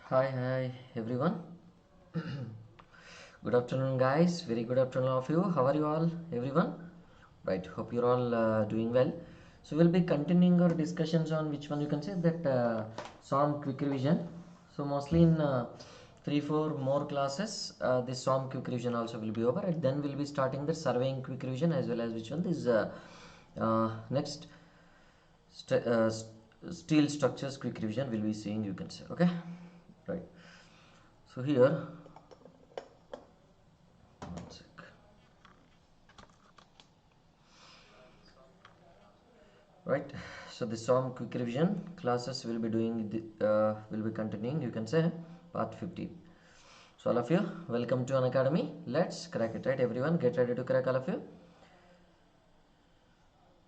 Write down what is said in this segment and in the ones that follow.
Hi everyone. Good afternoon, guys. Very good afternoon, of you. How are you all, everyone? Right. Hope you're all doing well. So we'll be continuing our discussions on which one you can say that SOM quick revision. So mostly in 3-4 more classes, this SOM quick revision also will be over, and then we'll be starting the surveying quick revision as well as which one is next st steel structures quick revision will be seeing, you can say. Okay, right. So here, one sec. Right. So the SOM quick revision classes will be will be continuing, you can say, part 15. So all of you, welcome to Unacademy. Let's crack it, right? Everyone, get ready to crack, all of you.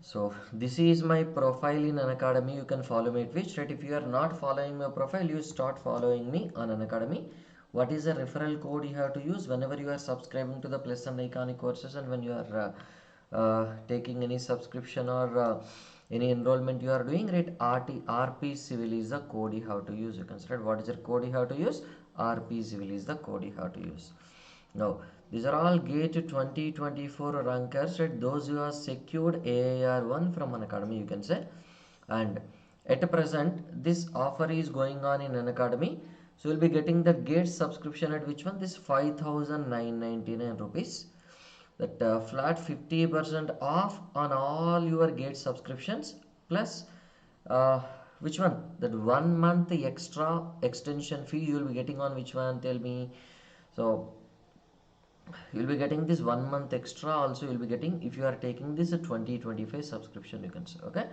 So this is my profile in Unacademy. You can follow me at which, right? If you are not following my profile, you start following me on Unacademy. What is the referral code you have to use whenever you are subscribing to the Plus and Iconic courses, and when you are taking any subscription or any enrollment you are doing, right? RP Civil is the code you have to use. You can say, right? What is the code you have to use? RP Civil is the code you have to use. Now, these are all GATE 2024 rankers, right? Those who have secured AIR1 from Unacademy, you can say. And at present, this offer is going on in Unacademy. So, you'll be getting the GATE subscription at which one? This 5,999 rupees. That flat 50% off on all your GATE subscriptions, plus uh, which one? That 1 month extra extension fee you will be getting on which one? Tell me. So you'll be getting this 1 month extra. Also you'll be getting, if you are taking this a 2025 subscription, you can say. Okay,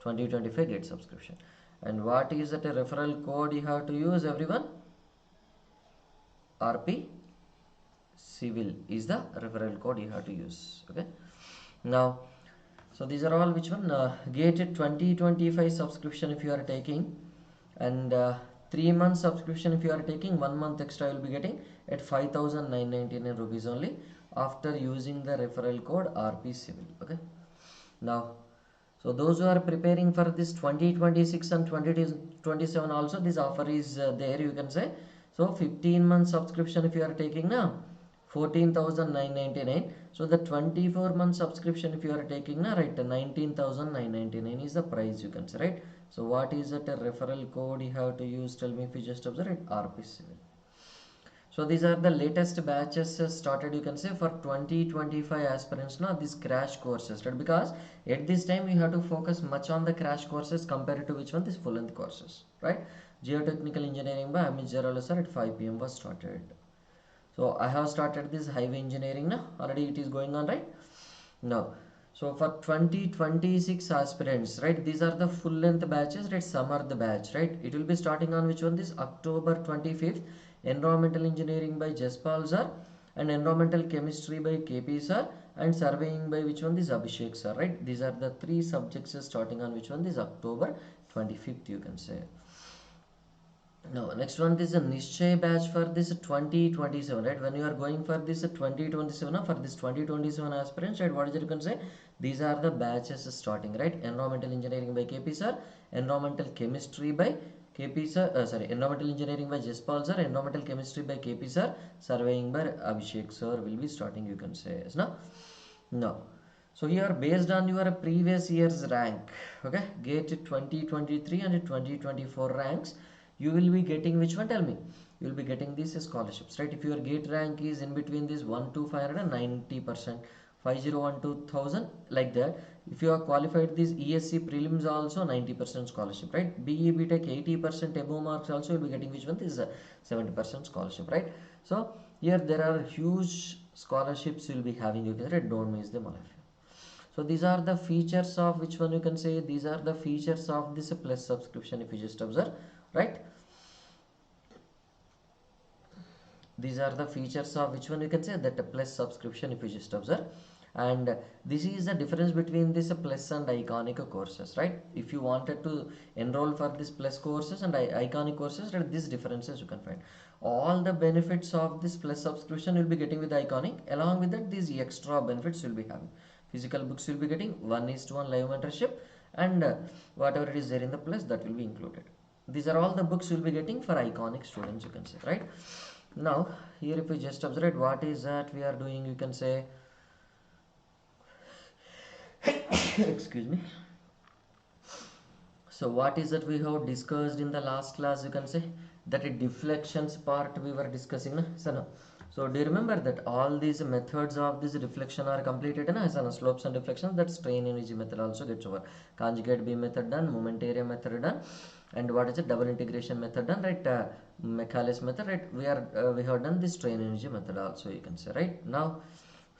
2025 GATE subscription. And what is that a referral code you have to use, everyone? RP Civil is the referral code you have to use. Okay, now, so these are all which one? Gated 2025 subscription if you are taking, and 3 month subscription if you are taking, 1 month extra you will be getting at 5,999 rupees only after using the referral code RP Civil. Okay, now, so those who are preparing for this 2026 and 2027 also, this offer is there, you can say. So 15-month subscription if you are taking now, 14,999. So the 24-month subscription if you are taking now, right, 19,999 is the price, you can say, right? So what is that a referral code you have to use? Tell me if you just observe it. RP Civil. So these are the latest batches started, you can say, for 2025 aspirants now, these crash courses, right? Because at this time we have to focus much on the crash courses compared to which one? This full length courses, right? Geotechnical engineering by Amit Jarala sir at 5 p.m. was started. So I have started this highway engineering now, already it is going on, right? Now, so for 2026 aspirants, right, these are the full length batches, right? Samarth batch, right? It will be starting on which one? This October 25th. Environmental engineering by Jaspal sir, and environmental chemistry by KP sir, and surveying by which one? This Abhishek sir, right? These are the three subjects starting on which one? This October 25th, you can say. Now, next one is a Nischay batch for this 2027, right? When you are going for this 2027, for this 2027 aspirants, right? What is it you can say? These are the batches starting, right? Environmental engineering by KP sir, environmental chemistry by KP sir, environmental engineering by Jaspal sir, environmental chemistry by KP sir, surveying by Abhishek sir will be starting, you can say. Yes, no? No. So here, based on your previous year's rank, okay, GATE 2023 and 2024 ranks, you will be getting which one? Tell me. You will be getting these scholarships, right? If your GATE rank is in between this 1 to 590%, 5012 2000, like that. If you are qualified this ESC prelims also 90% scholarship, right? BE BTech 80% above marks also, you will be getting which one? This is a 70% scholarship, right? So here there are huge scholarships you will be having, you can say, don't miss them, all of you. So these are the features of which one, you can say, these are the features of this plus subscription if you just observe, right? These are the features of which one, you can say, that a plus subscription if you just observe. And this is the difference between this plus and iconic courses, right? If you wanted to enroll for this plus courses and iconic courses, right, these differences you can find. All the benefits of this plus subscription you'll be getting with iconic. Along with that, these extra benefits you'll be having. Physical books you'll be getting 1:1 live mentorship, and whatever it is there in the plus, that will be included. These are all the books you'll be getting for iconic students, you can say, right? Now here if we just observe what is that we are doing, you can say excuse me. So what is that we have discussed in the last class, you can say that a deflections part we were discussing, na? So do you remember that all these methods of this deflection are completed, na? Slopes and deflections, that strain energy method also gets over. Conjugate beam method done, moment area method done, and what is it, double integration method done, right? Michaelis method, right? We have done this strain energy method also, you can say, right? Now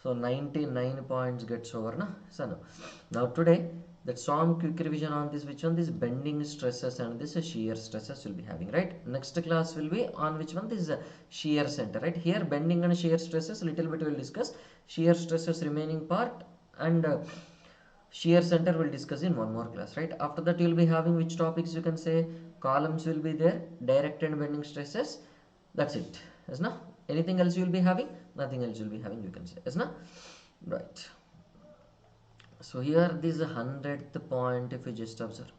so 99 points gets over, na? Now today that SOM quick revision on this, which one, this bending stresses and this shear stresses will be having, right? Next class will be on which one, this shear center, right? Here bending and shear stresses little bit we'll discuss, shear stresses remaining part, and shear center will discuss in one more class, right? After that you will be having which topics, you can say columns will be there, direct and bending stresses, that's it, yes, na? Anything else you will be having? Nothing else you will be having, you can say, yes, na? Right. So here this 100th point if you just observe.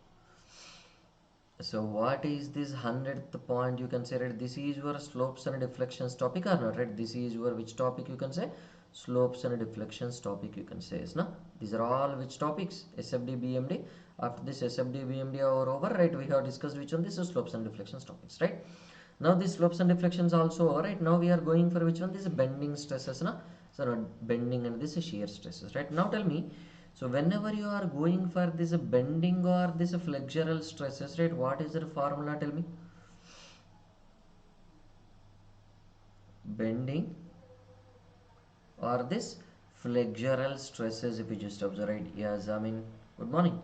So what is this 100th point, you can say, right? This is your slopes and deflections topic or not, right? This is your which topic, you can say slopes and deflections topic, you can say, yes, na? These are all which topics, SFD BMD. After this SFD BMD are over, right, we have discussed which one, this is slopes and deflections topics, right? Now these slopes and deflections also over, right? Now we are going for which one, this bending stresses, na? So bending and this shear stresses, right? Now tell me, so whenever you are going for this bending or this flexural stresses, right, what is the formula, tell me? Bending or this flexural stresses, if you just observe, right? Yes, I mean, good morning,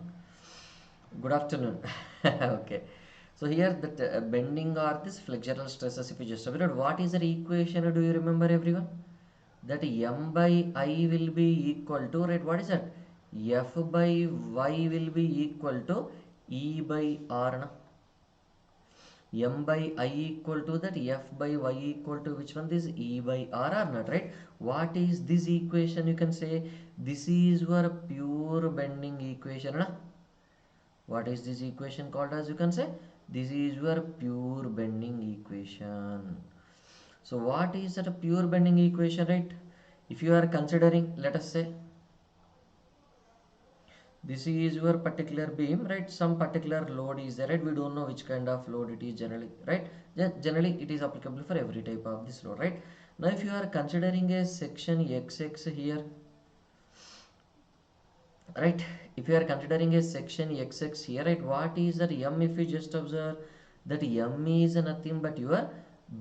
good afternoon. Okay, so here that bending or this flexural stresses, if you just observe, what is the equation, do you remember everyone? That m by I will be equal to, right, what is that, f by y will be equal to E by R, na? M by I equal to that f by y equal to which one, this E by R or not, right? What is this equation, you can say this is your pure bending equation, na? What is this equation called as, you can say this is your pure bending equation. So what is that pure bending equation, right? If you are considering, let us say this is your particular beam, right? Some particular load is there, right? We don't know which kind of load it is generally, right? Generally it is applicable for every type of this load, right? Now if you are considering a section XX here, right, if you are considering a section XX here, right, what is that m, if you just observe that m is nothing but your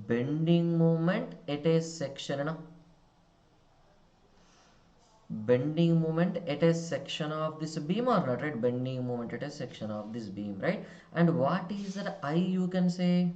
bending moment at a section, no? Bending moment at a section of this beam or not, right? Bending moment at a section of this beam, right? And what is that I, you can say,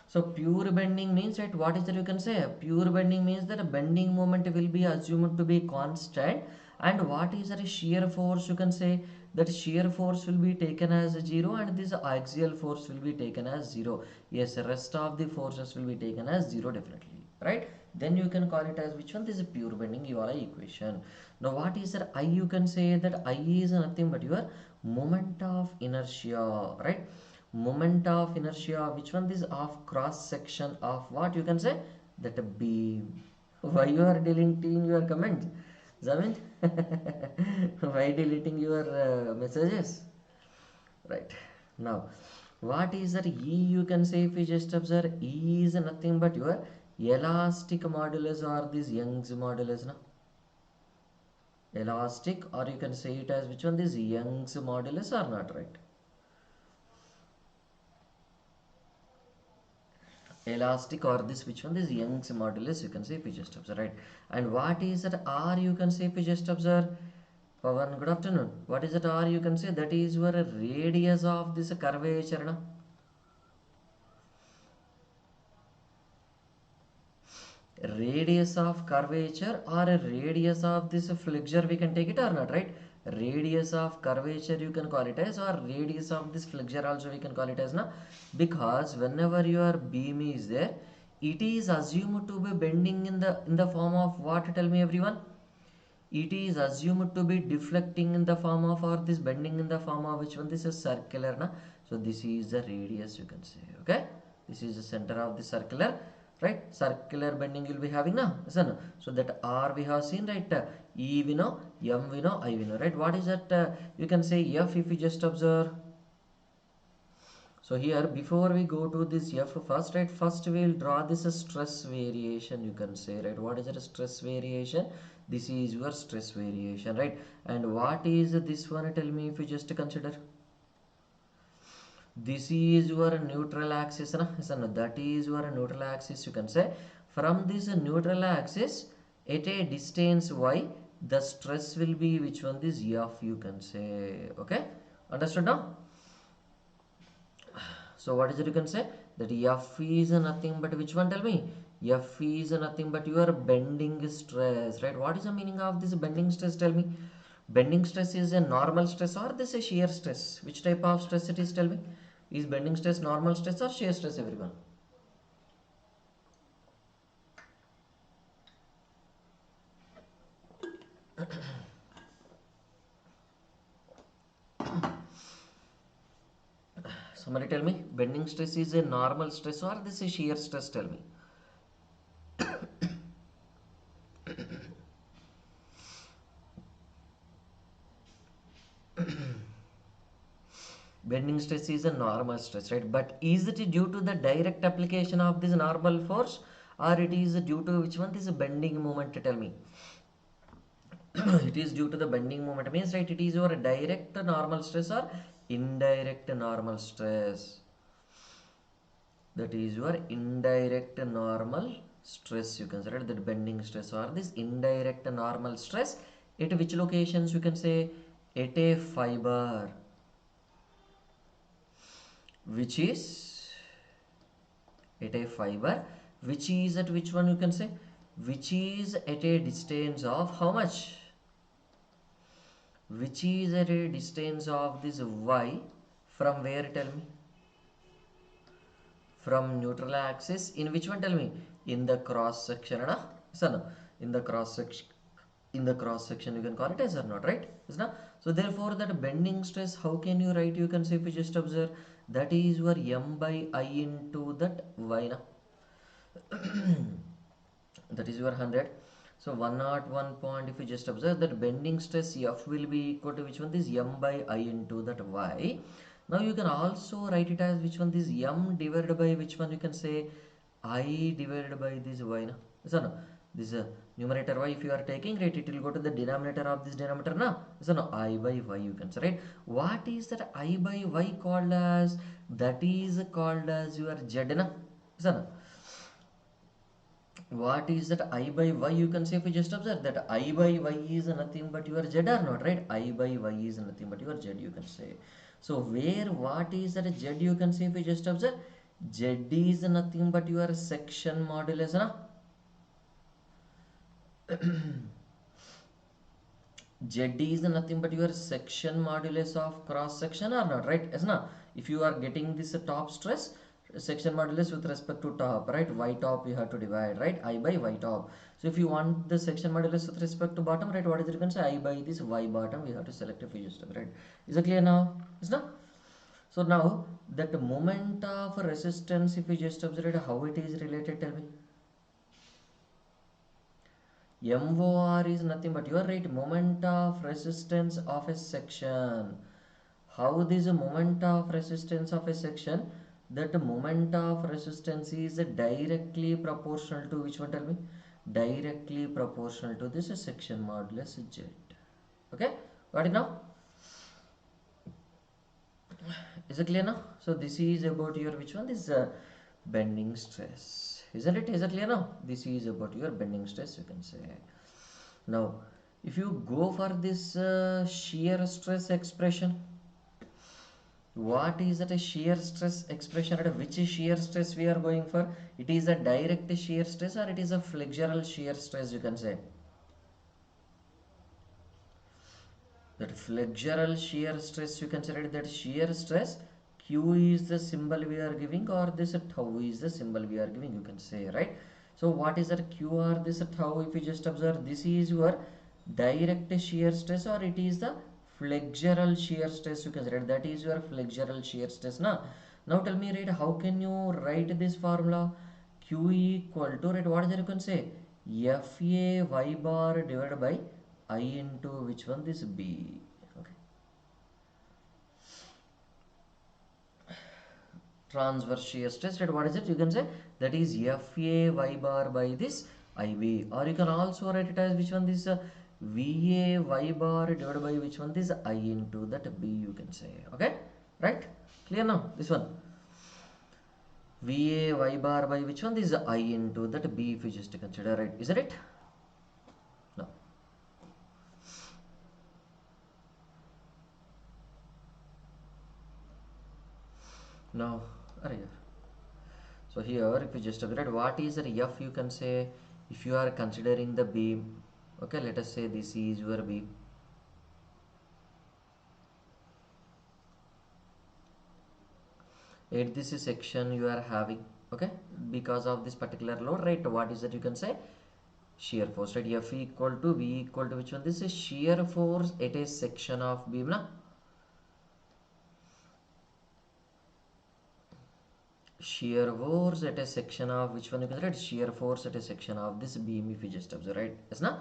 so pure bending means, right, what is that, you can say pure bending means that a bending moment will be assumed to be constant, and what is that shear force, you can say that shear force will be taken as 0 and this axial force will be taken as 0. Yes, rest of the forces will be taken as 0 definitely, right? Then you can call it as which one, this is pure bending your equation. Now what is that I, you can say that I is nothing but your moment of inertia, right? Moment of inertia, which one, this of cross section of what, you can say that a beam. Why you are deleting your comments, Zamint? Why deleting your messages, right? Now what is that E, you can say, if you just observe E is nothing but your elastic modulus or this Young's modulus, na? Elastic, or you can say it as which one, this Young's modulus or not, right? Elastic or this which one, this Young's modulus, you can say, if you just observe, right? And what is that R, you can say, if you just observe, Pavan, good afternoon, what is that R, you can say that is your radius of this curvature, na? Radius of curvature or a radius of this flexure, we can take it or not, right? Radius of curvature you can call it as, or radius of this flexure also we can call it as, na? Because whenever your beam is there, it is assumed to be bending in the form of what, tell me everyone, it is assumed to be deflecting in the form of, or this bending in the form of which one? This is circular, na? So this is the radius, you can say. Okay, this is the center of the circular, right? Circular bending you'll be having, na? Listen. So that R we have seen, right? E we know, M we know, I we know, right? What is that? You can say F if you just observe. So here, before we go to this F first, right? First we will draw this stress variation, you can say, right? What is that stress variation? This is your stress variation, right? And what is this one? Tell me if you just consider. This is your neutral axis, na? So that is your neutral axis, you can say. From this neutral axis, at a distance y, the stress will be which one? This F, you can say. Okay, understood now? So what is it you can say? That F is nothing but which one? Tell me. F is nothing but your bending stress, right? What is the meaning of this bending stress? Tell me. Bending stress is a normal stress or this is shear stress? Which type of stress it is? Tell me. Is bending stress normal stress or shear stress, everyone? Somebody tell me. Bending stress is a normal stress or this is shear stress? Tell me. Bending stress is a normal stress, right? But is it due to the direct application of this normal force or it is due to which one? This bending moment, tell me. It is due to the bending moment, means, right? It is your direct normal stress or indirect normal stress. That is your indirect normal stress, you can say, right? That bending stress or this indirect normal stress at which locations, you can say, at a fiber which is at a fiber which is at which one, you can say, which is at a distance of how much? Which is at a distance of this y from where? Tell me. From neutral axis in which one? Tell me. In the cross section, na? So no, in the cross section. In the cross section, you can call it as or not, right? Is not? So therefore, that bending stress, how can you write? You can say, if you just observe, that is your m by I into that y, na? That is your 100. So 101 point, if you just observe, that bending stress F will be equal to which one? This m by I into that y. Now you can also write it as which one? This m divided by which one? You can say I divided by this y, na? So no, this numerator y, if you are taking, right, it will go to the denominator of this denominator, na? So no, I by y, you can say, right? What is that I by y called as? That is called as your z, na? So no, what is that I by y? You can say, if you just observe, that I by y is nothing but your z or not, right? I by y is nothing but your z, you can say. So where what is that z? You can say, if you just observe, z is nothing but your section modulus, na? Z is nothing but your section modulus of cross section or not, right? Yes, na? If you are getting this top stress, section modulus with respect to top, right? Y top you have to divide, right? I by y top. So if you want the section modulus with respect to bottom, right? What is it? You can say I by this y bottom. We have to select a feature step, right? Is it clear now? Is not? So now that moment of resistance, if you just observe how it is related, tell me. MOR is nothing but your right moment of resistance of a section. How this moment of resistance of a section? That moment of resistance is directly proportional to which one? Tell me. Directly proportional to this section modulus Z. Okay, got it now? Is it clear now? So this is about your which one? This bending stress. Isn't it? Is it clear now? This is about your bending stress, you can say. Now, if you go for this shear stress expression, what is that a shear stress expression? At which shear stress we are going for? It is a direct shear stress or it is a flexural shear stress, you can say. That flexural shear stress, you can say that shear stress, Q is the symbol we are giving or this tau is the symbol we are giving, you can say, right? So what is that Q or this tau? If you just observe, this is your direct shear stress or it is the flexural shear stress, you can write. That is your flexural shear stress. Now tell me, right, how can you write this formula? Q equal to, right, what is it you can say? FA y bar divided by I into which one? This B. Okay. Transverse shear stress, right? What is it? You can say that is FA y bar by this IB, or you can also write it as which one? This VA y bar divided by which one? This I into that B, you can say. Okay, right? Clear now? This one VA y bar by which one? This I into that B, if you just consider, right? Isn't it? No. Now, so here, if you just write what is the F, you can say, if you are considering the beam, okay, let us say this is your beam. At this section you are having, okay, because of this particular load, right, what is that you can say? Shear force, right? F equal to V equal to which one? This is shear force at a section of beam, na? Shear force at a section of which one you can write? Shear force at a section of this beam, if you just observe, right? Yes, na?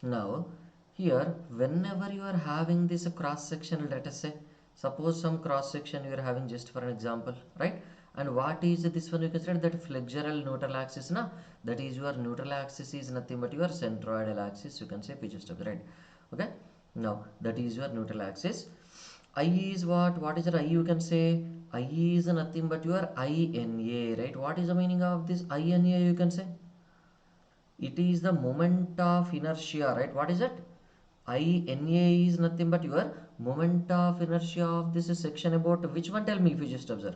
Now here, whenever you are having this cross section, let us say, suppose some cross section you are having, just for an example, right? And what is this one? You can say that flexural neutral axis, na? That is your neutral axis is nothing but your centroidal axis, you can say, if you just observe, right? Okay, now that is your neutral axis. I is what is it? I, you can say I is nothing but your INA, right? What is the meaning of this INA? You can say it is the moment of inertia, right? What is it? INA is nothing but your moment of inertia of this section. About which one? Tell me, if you just observe.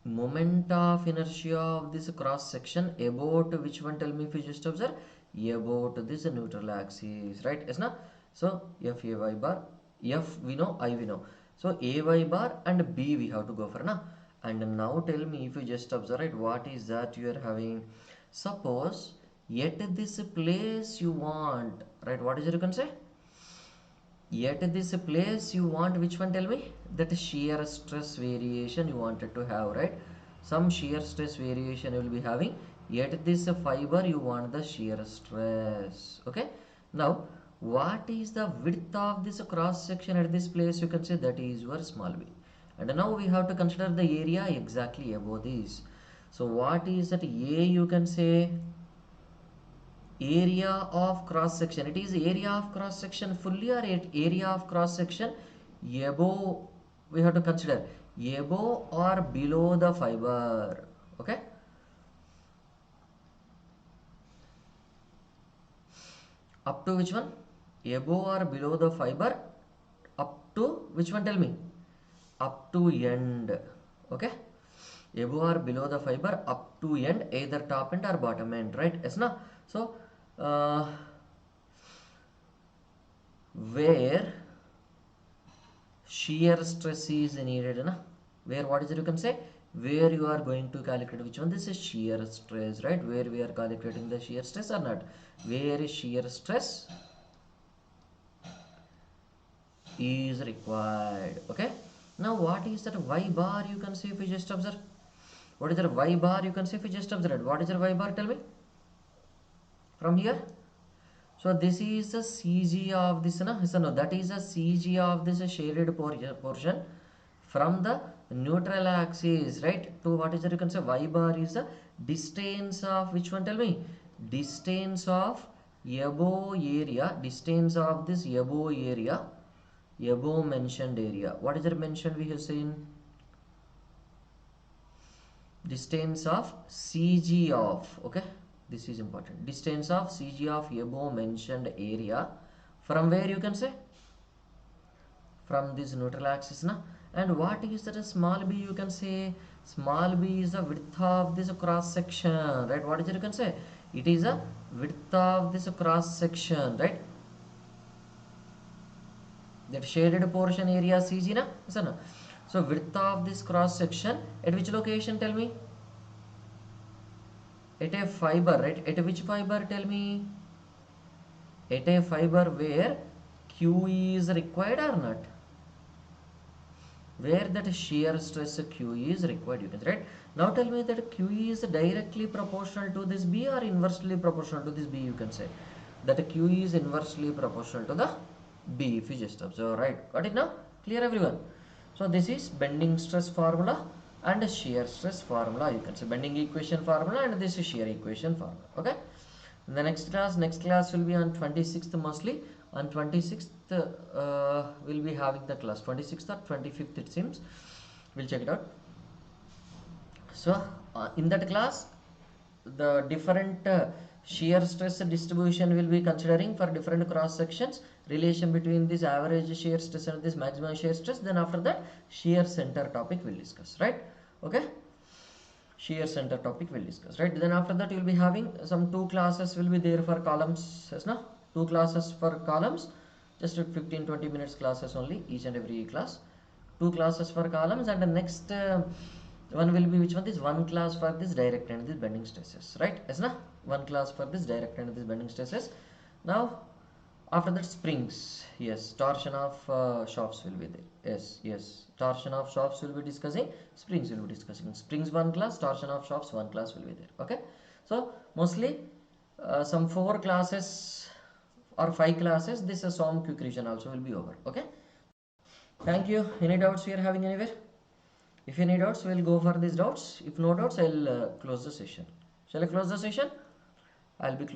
Moment of inertia of this cross section about which one? Tell me, if you just observe. About this neutral axis, right? Yes, na? So F A y bar, F we know, I we know. So A y bar and B we have to go for, na? And now tell me, if you just observe, right, what is that you are having? Suppose at this place you want, right? What is it you can say? At this place you want which one? Tell me. That shear stress variation you wanted to have, right? Some shear stress variation you will be having. At this fiber you want the shear stress. Okay, now what is the width of this cross section at this place? You can say that is your small b. And now we have to consider the area exactly above this. So what is that A? You can say area of cross section. It is area of cross section fully or area of cross section above, we have to consider above or below the fiber. Okay, up to which one? Above or below the fiber? Up to which one? Tell me. Up to end. Okay, above or below the fiber, up to end, either top end or bottom end, right? Yes, na? So where shear stress is needed, na? Where, what is it you can say? Where you are going to calculate which one? This is shear stress, right? Where we are calculating the shear stress or not? Where is shear stress is required. Okay, now what is that y bar? You can see, if you just observe. What is that y bar? You can see, if you just observe. What is that y bar? Tell me from here. So this is the CG of this, na? So no, that is the CG of this shaded portion from the neutral axis, right? To what is that? You can say y bar is the distance of which one? Tell me. Distance of above area, distance of this above area, above mentioned area. What is it mentioned? We have seen distance of CG of, okay, this is important, distance of CG of above mentioned area from where? You can say from this neutral axis, na? And what is that small b? You can say small b is the width of this cross section, right? What is it you can say? It is a width of this cross section, right? That shaded portion area CG, na? So, no. So width of this cross section at which location? Tell me. At a fiber, right? At which fiber? Tell me. At a fiber where Q is required or not? Where that shear stress Q is required, you can say, right? Now tell me that Q is directly proportional to this B or inversely proportional to this B, you can say. That Q is inversely proportional to the B, if you just observe, right? Got it now? Clear everyone? So this is bending stress formula and a shear stress formula, you can say bending equation formula, and this is shear equation formula. Okay. In the next class will be on 26th mostly. On 26th we'll be having the class 26th or 25th it seems. We'll check it out. So in that class the different shear stress distribution will be considering for different cross sections, relation between this average shear stress and this maximum shear stress. Then after that shear center topic we'll discuss, right? Okay. Shear center topic we'll discuss, right? Then after that you will be having some 2 classes will be there for columns, yes, no? 2 classes for columns, just 15-20 minutes classes only each and every class. 2 classes for columns, and the next one will be, which one? This 1 class for this direct and this bending stresses, right? Yes, no? 1 class for this direct and this bending stresses. Now after that springs, yes, torsion of shafts will be there, yes, torsion of shafts will be discussing, springs will be discussing. Springs 1 class, torsion of shafts 1 class will be there. Okay, so mostly some 4 classes or 5 classes, this SOM quick revision also will be over. Okay, thank you. Any doubts we are having anywhere? If any doubts, we'll go for these doubts. If no doubts, I'll close the session. Shall I close the session? I'll be closing.